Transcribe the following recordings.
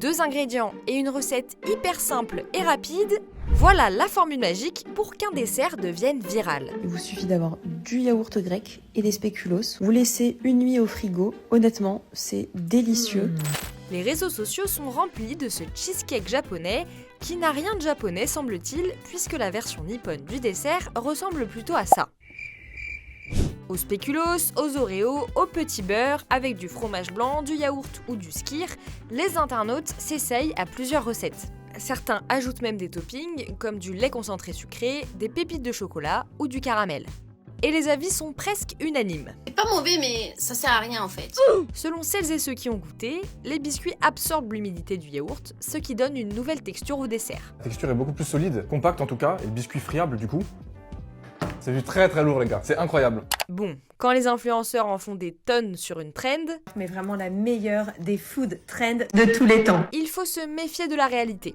2 ingrédients et une recette hyper simple et rapide, voilà la formule magique pour qu'un dessert devienne viral. Il vous suffit d'avoir du yaourt grec et des spéculoos. Vous laissez une nuit au frigo. Honnêtement, c'est délicieux. Les réseaux sociaux sont remplis de ce cheesecake japonais qui n'a rien de japonais semble-t-il, puisque la version nippone du dessert ressemble plutôt à ça. Aux spéculoos, aux oreos, au petit beurre, avec du fromage blanc, du yaourt ou du skyr, les internautes s'essayent à plusieurs recettes. Certains ajoutent même des toppings comme du lait concentré sucré, des pépites de chocolat ou du caramel. Et les avis sont presque unanimes. C'est pas mauvais, mais ça sert à rien en fait. Selon celles et ceux qui ont goûté, les biscuits absorbent l'humidité du yaourt, ce qui donne une nouvelle texture au dessert. La texture est beaucoup plus solide, compacte en tout cas, et le biscuit friable du coup. C'est du très lourd les gars, c'est incroyable. Bon, quand les influenceurs en font des tonnes sur une trend, Mais vraiment la meilleure des food trends de tous les temps. il faut se méfier de la réalité.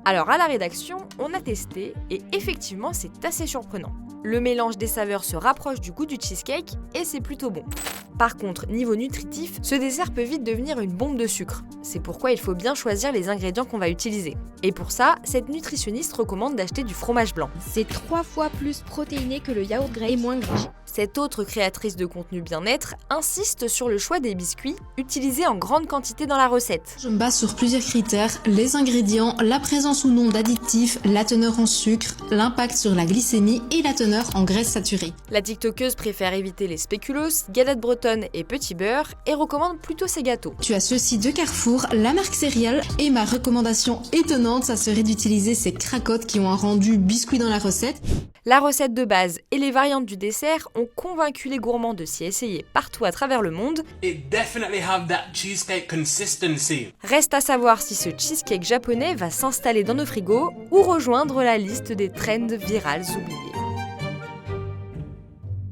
Alors à la rédaction, on a testé et effectivement c'est assez surprenant. Le mélange des saveurs se rapproche du goût du cheesecake et c'est plutôt bon. Par contre, niveau nutritif, ce dessert peut vite devenir une bombe de sucre. C'est pourquoi il faut bien choisir les ingrédients qu'on va utiliser. Et pour ça, cette nutritionniste recommande d'acheter du fromage blanc. C'est 3 fois plus protéiné que le yaourt grec et moins gras. Cette autre créatrice de contenu bien-être insiste sur le choix des biscuits utilisés en grande quantité dans la recette. Je me base sur plusieurs critères, les ingrédients, la présence ou non d'additifs, la teneur en sucre, l'impact sur la glycémie et la teneur en graisses saturées. La tiktokeuse préfère éviter les spéculoos, galettes bretonnes et petits beurre et recommande plutôt ces gâteaux. Tu as ceux-ci de Carrefour, la marque céréales et ma recommandation étonnante, ça serait d'utiliser ces cracottes qui ont un rendu biscuit dans la recette. La recette de base et les variantes du dessert ont convaincu les gourmands de s'y essayer partout à travers le monde. It definitely have that cheesecake consistency. Reste à savoir si ce cheesecake japonais va s'installer dans nos frigos ou rejoindre la liste des trends virales oubliées.